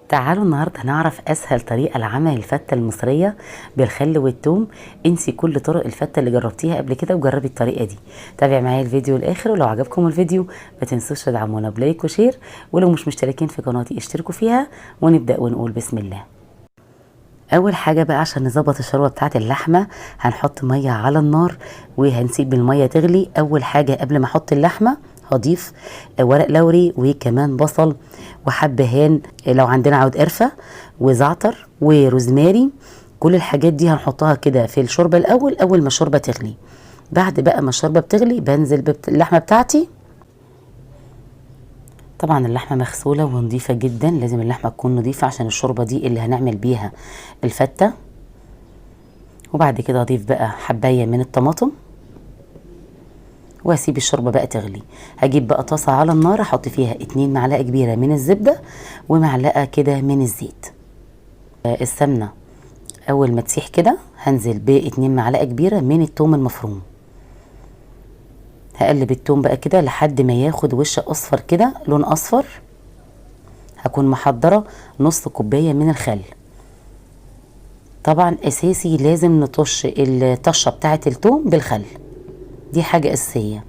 تعالوا النهارده نعرف اسهل طريقه لعمل الفته المصريه بالخل والثوم. انسي كل طرق الفته اللي جربتيها قبل كده وجربي الطريقه دي. تابع معايا الفيديو للاخر، ولو عجبكم الفيديو ما تنسوش تدعمونا بلايك وشير، ولو مش مشتركين في قناتي اشتركوا فيها. ونبدا ونقول بسم الله. اول حاجه بقى عشان نظبط الشوربه بتاعه اللحمه هنحط ميه على النار وهنسيب الميه تغلي. اول حاجه قبل ما احط اللحمه هضيف ورق لوري وكمان بصل وحبهان، لو عندنا عود قرفه وزعتر وروزماري. كل الحاجات دي هنحطها كده في الشوربه الاول اول ما الشوربه تغلي. بعد بقى ما الشوربه بتغلي بنزل باللحمه بتاعتي. طبعا اللحمه مغسوله ونظيفه جدا، لازم اللحمه تكون نظيفه عشان الشوربه دي اللي هنعمل بيها الفته. وبعد كده اضيف بقى حبايه من الطماطم واسيب الشوربه بقى تغلي. هجيب بقى طاسه على النار احط فيها 2 معلقه كبيره من الزبده ومعلقه كده من الزيت. السمنه اول ما تسيح كده هنزل ب2 معلقه كبيره من الثوم المفروم. هقلب الثوم بقى كده لحد ما ياخد وش اصفر كده، لون اصفر. هكون محضره نص كوبايه من الخل. طبعا اساسي لازم نطش الطشه بتاعه الثوم بالخل، دي حاجه اساسيه.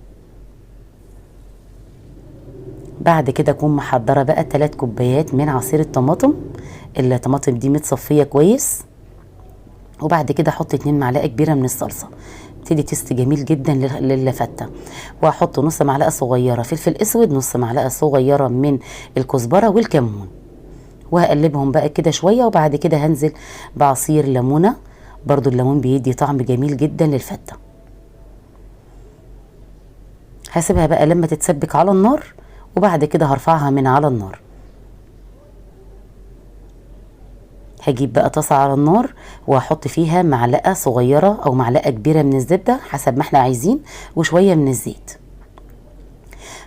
بعد كده اكون محضره بقى 3 كوبايات من عصير الطماطم. الطماطم دي متصفيه كويس. وبعد كده احط 2 معلقه كبيره من الصلصه، بتدي تيست جميل جدا للفته. واحط نص معلقه صغيره فلفل اسود، نص معلقه صغيره من الكزبره والكمون، وهقلبهم بقى كده شويه. وبعد كده هنزل بعصير ليمونه، برضو الليمون بيدي طعم جميل جدا للفته. هسيبها بقى لما تتسبك على النار، وبعد كده هرفعها من على النار. هجيب بقى طاسه على النار وهحط فيها معلقه صغيره او معلقه كبيره من الزبده حسب ما احنا عايزين، وشويه من الزيت.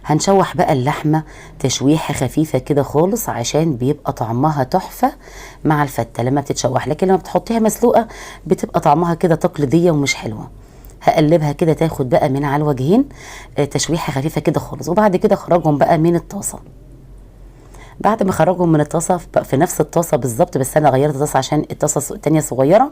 هنشوح بقى اللحمه تشويحه خفيفه كده خالص عشان بيبقى طعمها تحفه مع الفته لما بتتشوح، لكن لما بتحطيها مسلوقه بتبقى طعمها كده تقليديه ومش حلوه. هقلبها كده تاخد بقى من على الوجهين تشويحه خفيفه كده خالص. وبعد كده اخرجهم بقى من الطاسه. بعد ما اخرجهم من الطاسه في نفس الطاسه بالظبط، بس انا غيرت الطاسه عشان الطاسه التانيه صغيره،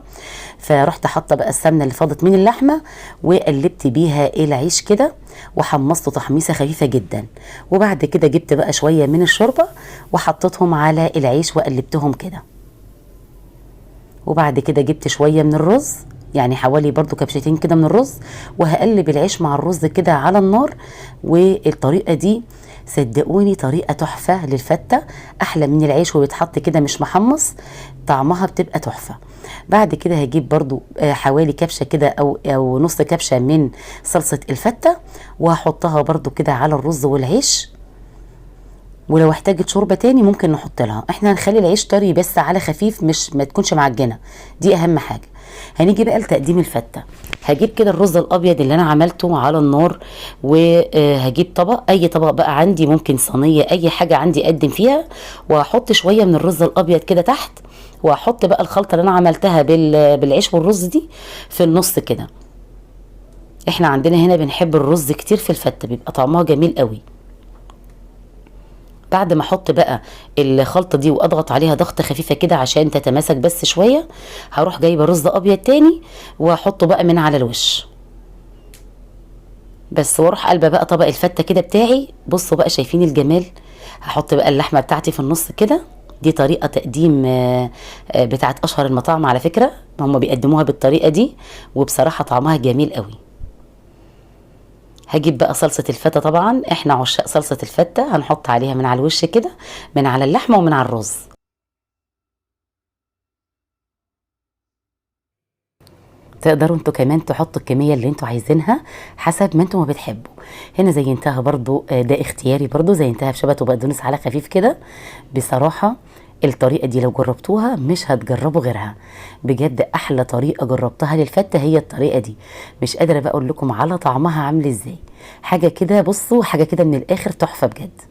فرحت حاطه بقى السمنه اللي فاضت من اللحمه وقلبت بيها العيش كده وحمصته تحميصه خفيفه جدا. وبعد كده جبت بقى شويه من الشوربه وحطيتهم على العيش وقلبتهم كده. وبعد كده جبت شويه من الرز، يعني حوالي برضو كبشتين كده من الرز، وهقلب العيش مع الرز كده على النار. والطريقه دي صدقوني طريقه تحفه للفته، احلى من العيش وبيتحط كده مش محمص، طعمها بتبقى تحفه. بعد كده هجيب برضو حوالي كبشه كده او نص كبشه من صلصه الفته، وهحطها برضو كده على الرز والعيش. ولو احتاجت شوربه تاني ممكن نحط لها. احنا هنخلي العيش طري بس على خفيف، مش ما تكونش معجنه، دي اهم حاجه. هنيجي بقى لتقديم الفته. هجيب كده الرز الابيض اللي انا عملته على النار، وهجيب طبق، اي طبق بقى عندي، ممكن صينيه، اي حاجه عندي اقدم فيها، واحط شويه من الرز الابيض كده تحت، واحط بقى الخلطه اللي انا عملتها بالعيش والرز دي في النص كده. احنا عندنا هنا بنحب الرز كتير في الفته، بيبقى طعمها جميل قوي. بعد ما احط بقى الخلطه دي واضغط عليها ضغطه خفيفه كده عشان تتماسك بس شويه، هروح جايبه رز ابيض تاني واحطه بقى من على الوش بس، واروح قلبه بقى طبق الفته كده بتاعي. بصوا بقى شايفين الجمال. هحط بقى اللحمه بتاعتي في النص كده. دي طريقه تقديم بتاعت اشهر المطاعم على فكره، هم بيقدموها بالطريقه دي وبصراحه طعمها جميل قوي. هجيب بقى صلصة الفتة، طبعا احنا عشاق صلصة الفتة، هنحط عليها من على الوش كده، من على اللحمة ومن على الرز. تقدروا انتوا كمان تحطوا الكمية اللي انتوا عايزينها حسب ما انتوا ما بتحبوا. هنا زينتها برضو، ده اختياري برضو، زينتها بشبت وبقدونس على خفيف كده. بصراحة الطريقة دي لو جربتوها مش هتجربوا غيرها، بجد احلى طريقة جربتها للفتة هي الطريقة دي. مش قادرة بقى اقول لكم على طعمها عامل ازاي، حاجة كده، بصوا حاجة كده من الاخر تحفة بجد.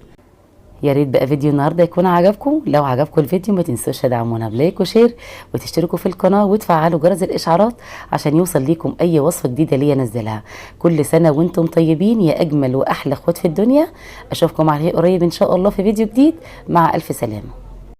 يا ريت بقى فيديو النهارده يكون عجبكم. لو عجبكم الفيديو ما تنسوش تدعمونا بلايك وشير، وتشتركوا في القناه وتفعلوا جرس الاشعارات عشان يوصل ليكم اي وصفه جديده ليا انزلها. كل سنه وانتم طيبين يا اجمل واحلى اخوات في الدنيا. اشوفكم على قريب ان شاء الله في فيديو جديد. مع الف سلامه.